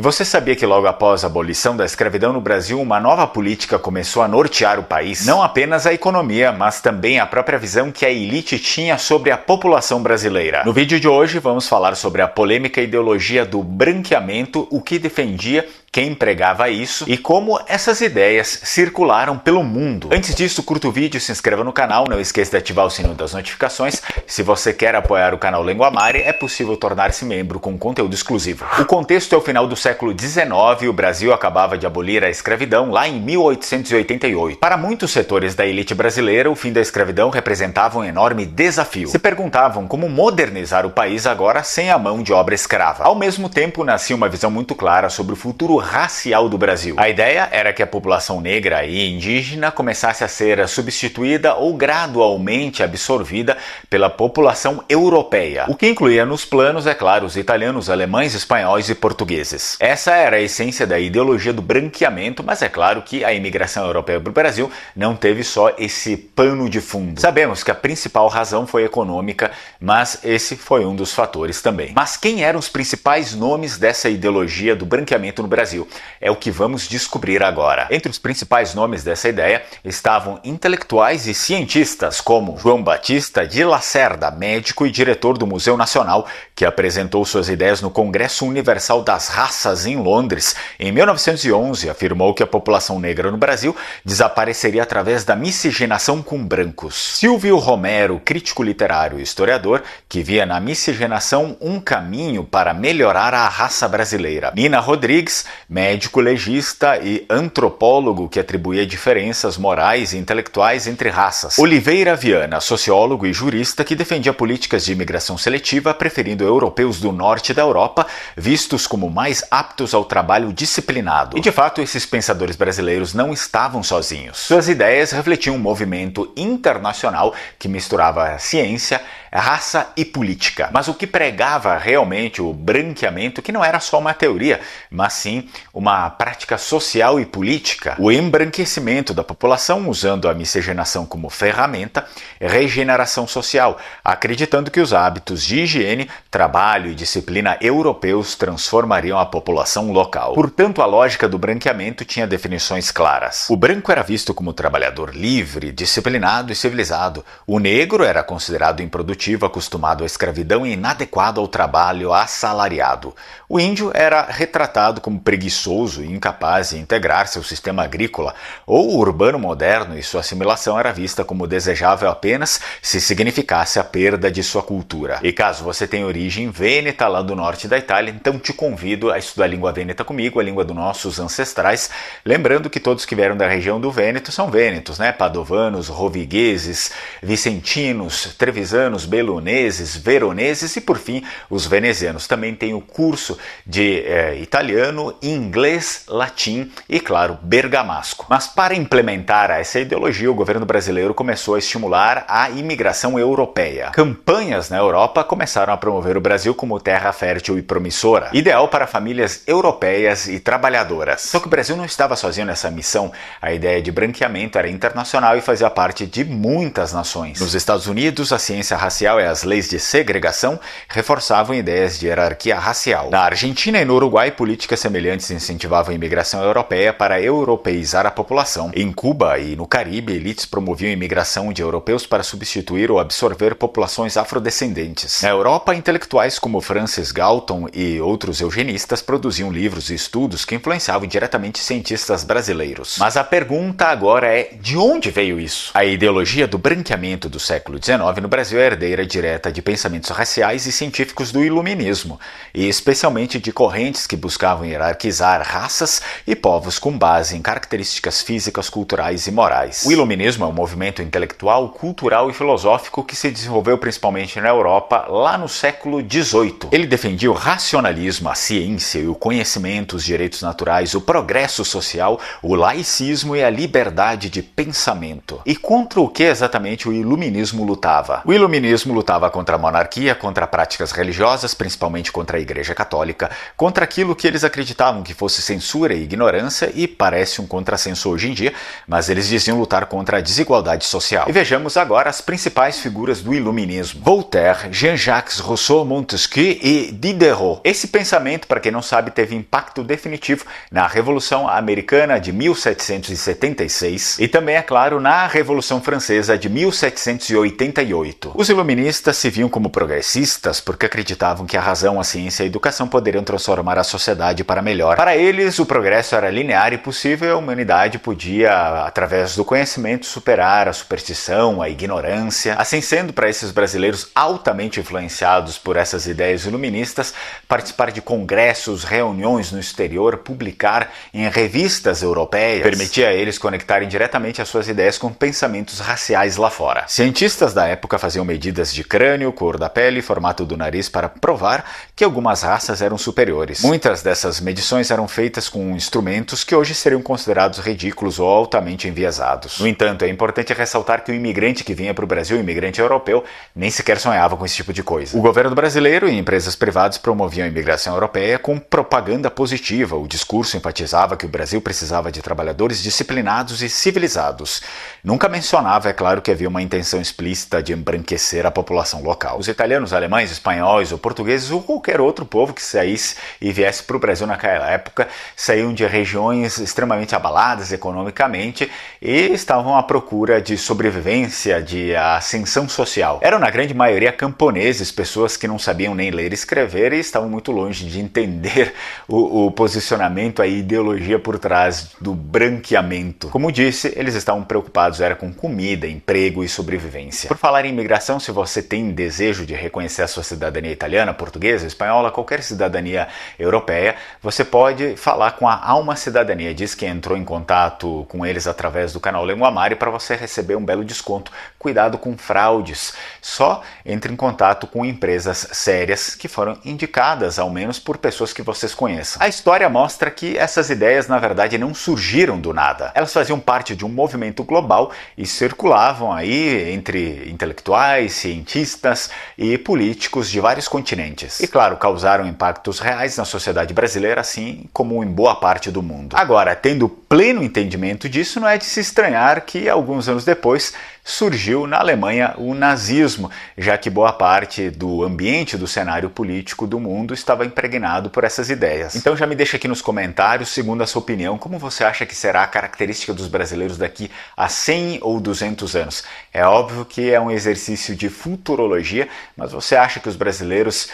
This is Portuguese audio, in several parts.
E você sabia que logo após a abolição da escravidão no Brasil, uma nova política começou a nortear o país? Não apenas a economia, mas também a própria visão que a elite tinha sobre a população brasileira. No vídeo de hoje vamos falar sobre a polêmica ideologia do branqueamento, o que defendia, quem pregava isso e como essas ideias circularam pelo mundo. Antes disso, curta o vídeo, se inscreva no canal, não esqueça de ativar o sininho das notificações. Se você quer apoiar o canal Língua Mari, é possível tornar-se membro com conteúdo exclusivo. O contexto é o final do século XIX e o Brasil acabava de abolir a escravidão lá em 1888. Para muitos setores da elite brasileira, o fim da escravidão representava um enorme desafio. Se perguntavam como modernizar o país agora sem a mão de obra escrava. Ao mesmo tempo, nascia uma visão muito clara sobre o futuro racial do Brasil. A ideia era que a população negra e indígena começasse a ser substituída ou gradualmente absorvida pela população europeia, o que incluía nos planos, é claro, os italianos, alemães, espanhóis e portugueses. Essa era a essência da ideologia do branqueamento, mas é claro que a imigração europeia para o Brasil não teve só esse pano de fundo. Sabemos que a principal razão foi econômica, mas esse foi um dos fatores também. Mas quem eram os principais nomes dessa ideologia do branqueamento no Brasil? É o que vamos descobrir agora. Entre os principais nomes dessa ideia estavam intelectuais e cientistas como João Batista de Lacerda, médico e diretor do Museu Nacional, que apresentou suas ideias no Congresso Universal das Raças em Londres. Em 1911, afirmou que a população negra no Brasil desapareceria através da miscigenação com brancos. Silvio Romero, crítico literário e historiador, que via na miscigenação um caminho para melhorar a raça brasileira. Nina Rodrigues, médico legista e antropólogo que atribuía diferenças morais e intelectuais entre raças. Oliveira Viana, sociólogo e jurista que defendia políticas de imigração seletiva, preferindo europeus do norte da Europa, vistos como mais aptos ao trabalho disciplinado. E de fato, esses pensadores brasileiros não estavam sozinhos. Suas ideias refletiam um movimento internacional que misturava ciência, raça e política. Mas o que pregava realmente o branqueamento, que não era só uma teoria, mas sim uma prática social e política, o embranquecimento da população usando a miscigenação como ferramenta, regeneração social, acreditando que os hábitos de higiene, trabalho e disciplina europeus transformariam a população local. Portanto, a lógica do branqueamento tinha definições claras. O branco era visto como trabalhador livre, disciplinado e civilizado. O negro era considerado improdutivo, acostumado à escravidão e inadequado ao trabalho assalariado. O índio era retratado como preguiçoso e incapaz de integrar-se ao sistema agrícola, ou o urbano moderno e sua assimilação era vista como desejável apenas se significasse a perda de sua cultura. E caso você tenha origem vêneta lá do norte da Itália, então te convido a estudar a língua vêneta comigo, a língua dos nossos ancestrais, lembrando que todos que vieram da região do Vêneto são vênetos, né? Padovanos, rovigueses, vicentinos, trevisanos, beloneses, veroneses e por fim os venezianos. Também tem o curso de italiano, inglês, latim e claro, bergamasco. Mas para implementar essa ideologia, o governo brasileiro começou a estimular a imigração europeia. Campanhas na Europa começaram a promover o Brasil como terra fértil e promissora, ideal para famílias europeias e trabalhadoras. Só que o Brasil não estava sozinho nessa missão. A ideia de branqueamento era internacional e fazia parte de muitas nações. Nos Estados Unidos, a ciência racial e as leis de segregação reforçavam ideias de hierarquia racial. Na Argentina e no Uruguai, políticas semelhantes incentivavam a imigração europeia para europeizar a população. Em Cuba e no Caribe, elites promoviam a imigração de europeus para substituir ou absorver populações afrodescendentes. Na Europa, intelectuais como Francis Galton e outros eugenistas produziam livros e estudos que influenciavam diretamente cientistas brasileiros. Mas a pergunta agora é: de onde veio isso? A ideologia do branqueamento do século XIX no Brasil é herdeira direta de pensamentos raciais e científicos do iluminismo, e especialmente de correntes que buscavam hierarquizar raças e povos com base em características físicas, culturais e morais. O iluminismo é um movimento intelectual, cultural e filosófico que se desenvolveu principalmente na Europa lá no século XVIII. Ele defendia o racionalismo, a ciência e o conhecimento, os direitos naturais, o progresso social, o laicismo e a liberdade de pensamento. E contra o que exatamente o iluminismo lutava? O iluminismo iluminismo lutava contra a monarquia, contra práticas religiosas, principalmente contra a Igreja Católica, contra aquilo que eles acreditavam que fosse censura e ignorância, e parece um contrassenso hoje em dia, mas eles diziam lutar contra a desigualdade social. E vejamos agora as principais figuras do iluminismo: Voltaire, Jean-Jacques Rousseau, Montesquieu e Diderot. Esse pensamento, para quem não sabe, teve impacto definitivo na Revolução Americana de 1776 e também, é claro, na Revolução Francesa de 1788. Os iluministas se viam como progressistas porque acreditavam que a razão, a ciência e a educação poderiam transformar a sociedade para melhor. Para eles, o progresso era linear e possível, e a humanidade podia, através do conhecimento, superar a superstição, a ignorância. Assim sendo, para esses brasileiros altamente influenciados por essas ideias iluministas, participar de congressos, reuniões no exterior, publicar em revistas europeias, permitia a eles conectarem diretamente as suas ideias com pensamentos raciais lá fora. Cientistas da época faziam medidas de crânio, cor da pele e formato do nariz para provar que algumas raças eram superiores. Muitas dessas medições eram feitas com instrumentos que hoje seriam considerados ridículos ou altamente enviesados. No entanto, é importante ressaltar que o imigrante que vinha para o Brasil, o imigrante europeu, nem sequer sonhava com esse tipo de coisa. O governo brasileiro e empresas privadas promoviam a imigração europeia com propaganda positiva. O discurso enfatizava que o Brasil precisava de trabalhadores disciplinados e civilizados. Nunca mencionava, é claro, que havia uma intenção explícita de embranquecer a população local. Os italianos, alemães, espanhóis ou portugueses ou qualquer outro povo que saísse e viesse para o Brasil naquela época saíam de regiões extremamente abaladas economicamente e estavam à procura de sobrevivência, de ascensão social. Eram na grande maioria camponeses, pessoas que não sabiam nem ler e escrever e estavam muito longe de entender o posicionamento, a ideologia por trás do branqueamento. Como disse, eles estavam preocupados era com comida, emprego e sobrevivência. Por falar em imigração, se você tem desejo de reconhecer a sua cidadania italiana, portuguesa, espanhola, qualquer cidadania europeia, você pode falar com a Alma Cidadania. Diz que entrou em contato com eles através do canal Lenguamare para você receber um belo desconto. Cuidado com fraudes. Só entre em contato com empresas sérias que foram indicadas, ao menos, por pessoas que vocês conheçam. A história mostra que essas ideias, na verdade, não surgiram do nada. Elas faziam parte de um movimento global e circulavam aí entre intelectuais, cientistas e políticos de vários continentes. E, claro, causaram impactos reais na sociedade brasileira, assim como em boa parte do mundo. Agora, tendo pleno entendimento disso, não é de se estranhar que, alguns anos depois, surgiu na Alemanha o nazismo, já que boa parte do ambiente do cenário político do mundo estava impregnado por essas ideias. Então já me deixa aqui nos comentários, segundo a sua opinião, como você acha que será a característica dos brasileiros daqui a 100 ou 200 anos. É óbvio que é um exercício de futurologia, mas você acha que os brasileiros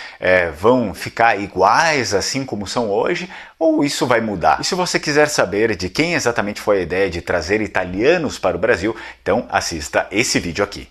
vão ficar iguais assim como são hoje? Ou isso vai mudar? E se você quiser saber de quem exatamente foi a ideia de trazer italianos para o Brasil, então assista esse vídeo aqui.